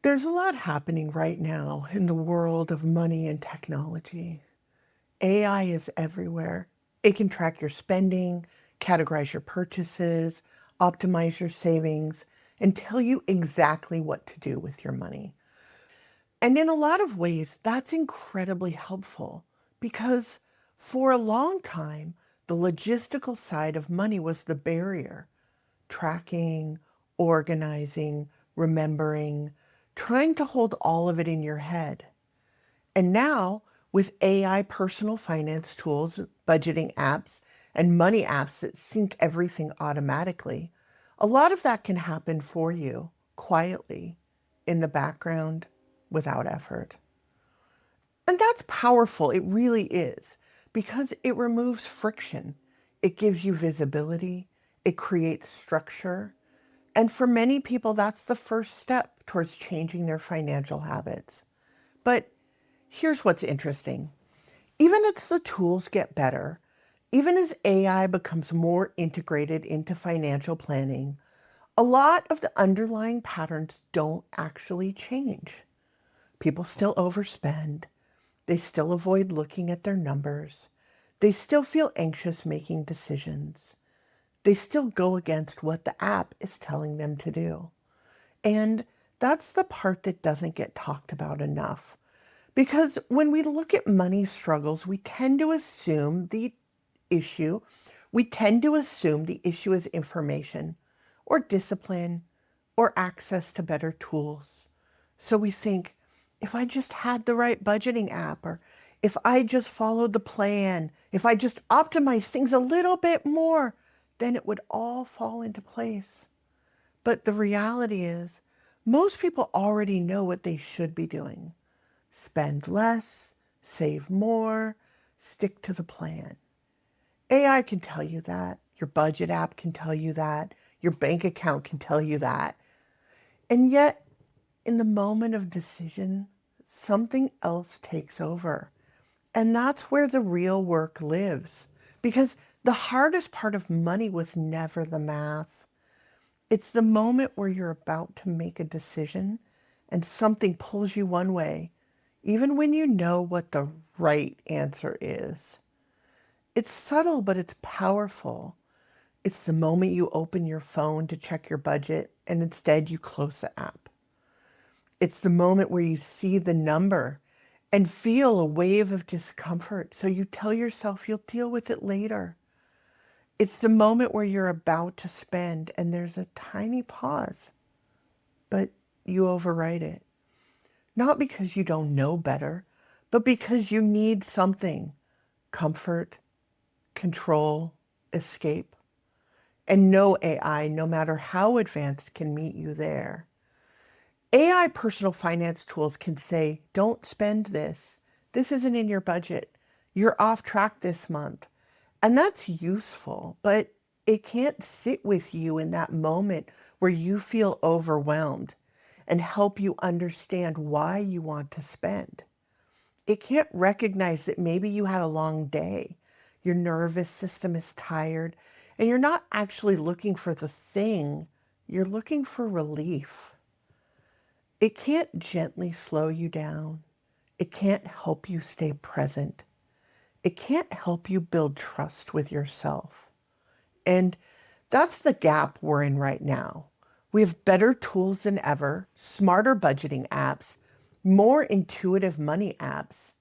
There's a lot happening right now in the world of money and technology. AI is everywhere. It can track your spending, categorize your purchases, optimize your savings, and tell you exactly what to do with your money. And in a lot of ways, that's incredibly helpful because for a long time, the logistical side of money was the barrier. Tracking, organizing, remembering, trying to hold all of it in your head. And now, with AI personal finance tools, budgeting apps, and money apps that sync everything automatically, a lot of that can happen for you quietly in the background without effort. And that's powerful. It really is because it removes friction. It gives you visibility. It creates structure. And for many people, that's the first step towards changing their financial habits. But here's what's interesting. Even as the tools get better, even as AI becomes more integrated into financial planning, a lot of the underlying patterns don't actually change. People still overspend. They still avoid looking at their numbers. They still feel anxious making decisions. They still go against what the app is telling them to do. And that's the part that doesn't get talked about enough. Because when we look at money struggles, issue, we tend to assume the issue is information or discipline or access to better tools. So we think, if I just had the right budgeting app, or if I just followed the plan, if I just optimized things a little bit more, then it would all fall into place. But the reality is, most people already know what they should be doing. Spend less, save more, stick to the plan. AI can tell you that. Your budget app can tell you that. Your bank account can tell you that. And yet, in the moment of decision, something else takes over. And that's where the real work lives. Because the hardest part of money was never the math. It's the moment where you're about to make a decision and something pulls you one way, even when you know what the right answer is. It's subtle, but it's powerful. It's the moment you open your phone to check your budget and instead you close the app. It's the moment where you see the number and feel a wave of discomfort, so you tell yourself you'll deal with it later. It's the moment where you're about to spend and there's a tiny pause, but you override it. Not because you don't know better, but because you need something: comfort, control, escape. And no AI, no matter how advanced, can meet you there. AI personal finance tools can say, don't spend this. This isn't in your budget. You're off track this month. And that's useful, but it can't sit with you in that moment where you feel overwhelmed and help you understand why you want to spend. It can't recognize that maybe you had a long day, your nervous system is tired, and you're not actually looking for the thing, you're looking for relief. It can't gently slow you down. It can't help you stay present. It can't help you build trust with yourself. And that's the gap we're in right now. We have better tools than ever, smarter budgeting apps, more intuitive money apps,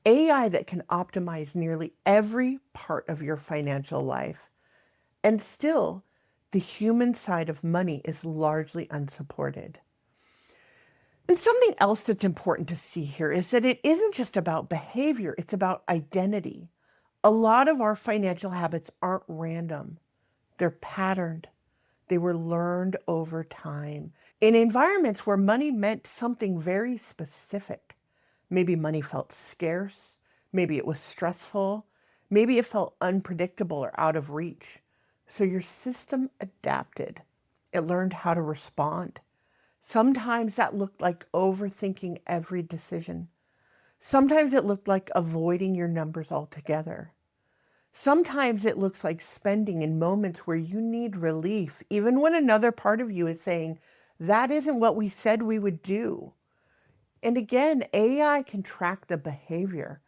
AI that can optimize nearly every part of your financial life. And still, the human side of money is largely unsupported. And something else that's important to see here is that it isn't just about behavior, it's about identity. A lot of our financial habits aren't random, they're patterned. They were learned over time in environments where money meant something very specific. Maybe money felt scarce, maybe it was stressful, maybe it felt unpredictable or out of reach. So your system adapted. It learned how to respond. Sometimes that looked like overthinking every decision. Sometimes it looked like avoiding your numbers altogether. Sometimes it looks like spending in moments where you need relief, even when another part of you is saying, That isn't what we said we would do. And again, AI can track the behavior,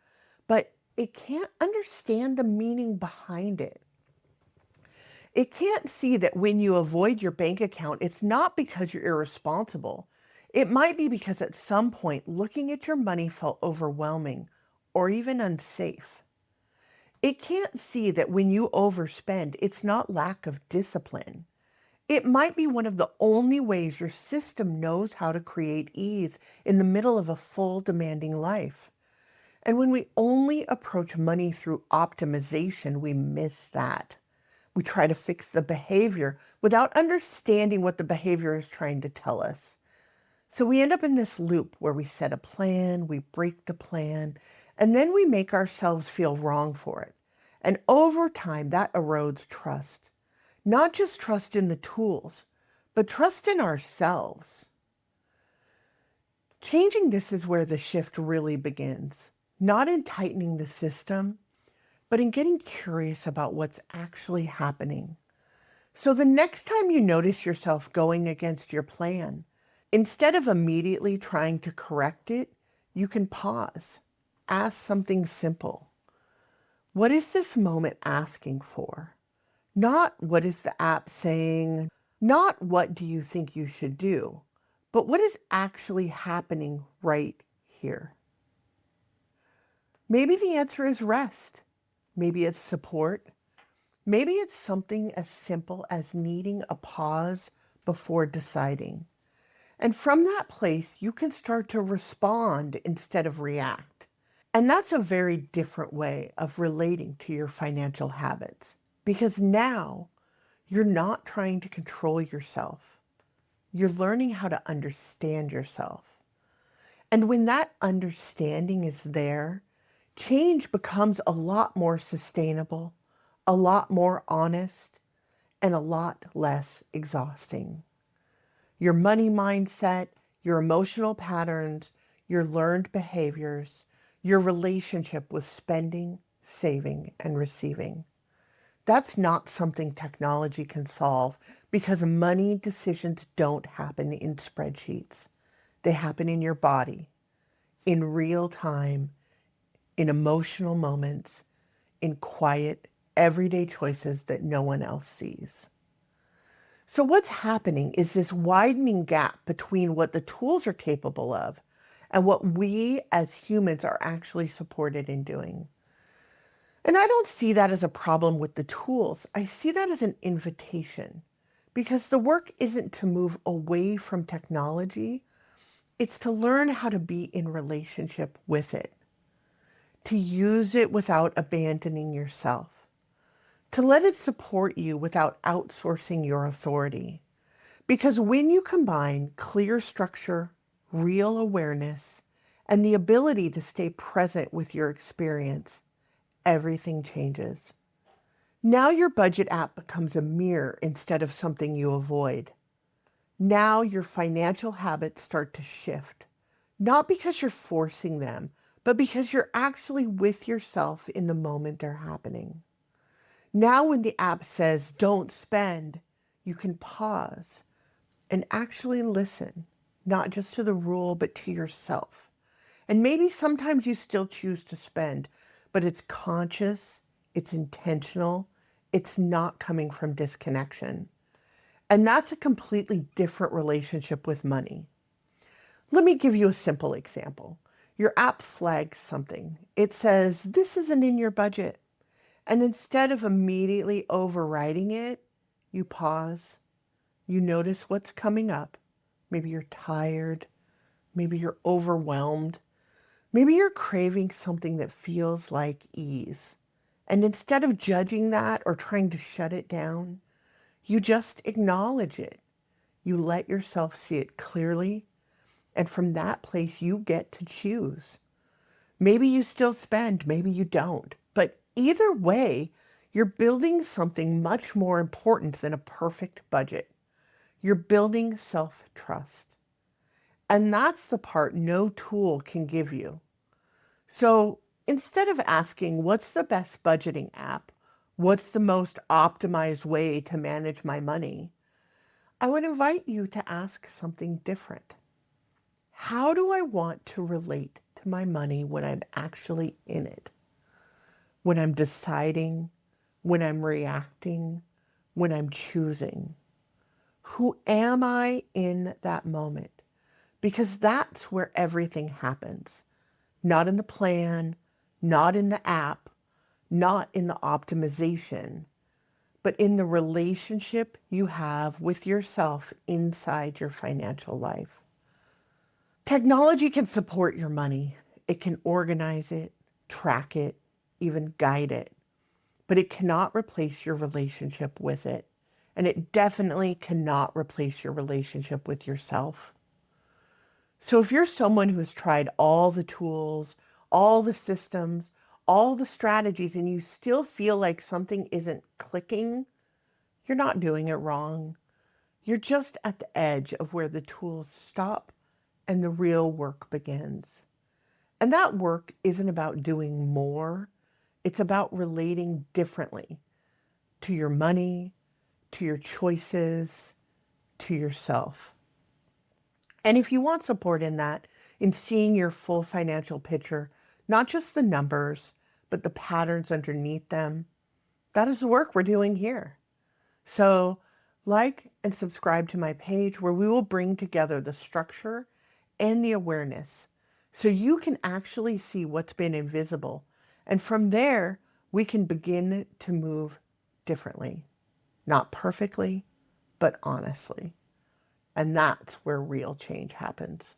but it can't understand the meaning behind it. It can't see that when you avoid your bank account, it's not because you're irresponsible. It might be because at some point looking at your money felt overwhelming or even unsafe. It can't see that when you overspend, it's not lack of discipline. It might be one of the only ways your system knows how to create ease in the middle of a full, demanding life. And when we only approach money through optimization, we miss that. We try to fix the behavior without understanding what the behavior is trying to tell us. So we end up in this loop where we set a plan, we break the plan, and then we make ourselves feel wrong for it. And over time, that erodes trust. Not just trust in the tools, but trust in ourselves. Changing this is where the shift really begins. Not in tightening the system, but in getting curious about what's actually happening. So the next time you notice yourself going against your plan, instead of immediately trying to correct it, you can pause. Ask something simple. What is this moment asking for? Not what is the app saying, not what do you think you should do, but what is actually happening right here? Maybe the answer is rest. Maybe it's support. Maybe it's something as simple as needing a pause before deciding. And from that place, you can start to respond instead of react. And that's a very different way of relating to your financial habits because now you're not trying to control yourself. You're learning how to understand yourself. And when that understanding is there, change becomes a lot more sustainable, a lot more honest, and a lot less exhausting. Your money mindset, your emotional patterns, your learned behaviors, your relationship with spending, saving, and receiving. That's not something technology can solve because money decisions don't happen in spreadsheets. They happen in your body, in real time, in emotional moments, in quiet, everyday choices that no one else sees. So what's happening is this widening gap between what the tools are capable of and what we as humans are actually supported in doing. And I don't see that as a problem with the tools. I see that as an invitation because the work isn't to move away from technology. It's to learn how to be in relationship with it, to use it without abandoning yourself, to let it support you without outsourcing your authority. Because when you combine clear structure, real awareness, and the ability to stay present with your experience, everything changes. Now your budget app becomes a mirror instead of something you avoid. Now your financial habits start to shift, not because you're forcing them, but because you're actually with yourself in the moment they're happening. Now when the app says don't spend, you can pause and actually listen, not just to the rule, but to yourself. And maybe sometimes you still choose to spend, but it's conscious, it's intentional, it's not coming from disconnection. And that's a completely different relationship with money. Let me give you a simple example. Your app flags something. It says, this isn't in your budget. And instead of immediately overriding it, you pause. You notice what's coming up. Maybe you're tired. Maybe you're overwhelmed. Maybe you're craving something that feels like ease. And instead of judging that or trying to shut it down, you just acknowledge it. You let yourself see it clearly. And from that place, you get to choose. Maybe you still spend, maybe you don't. But either way, you're building something much more important than a perfect budget. You're building self-trust. And that's the part no tool can give you. So instead of asking, what's the best budgeting app? What's the most optimized way to manage my money? I would invite you to ask something different. How do I want to relate to my money when I'm actually in it? When I'm deciding, when I'm reacting, when I'm choosing? Who am I in that moment? Because that's where everything happens. Not in the plan, not in the app, not in the optimization, but in the relationship you have with yourself inside your financial life. Technology can support your money. It can organize it, track it, even guide it, but it cannot replace your relationship with it. And it definitely cannot replace your relationship with yourself. So if you're someone who has tried all the tools, all the systems, all the strategies, and you still feel like something isn't clicking, you're not doing it wrong. You're just at the edge of where the tools stop and the real work begins. And that work isn't about doing more. It's about relating differently to your money, to your choices, to yourself. And if you want support in that, in seeing your full financial picture, not just the numbers, but the patterns underneath them, that is the work we're doing here. So like and subscribe to my page where we will bring together the structure and the awareness so you can actually see what's been invisible. And from there, we can begin to move differently, not perfectly, but honestly. And that's where real change happens.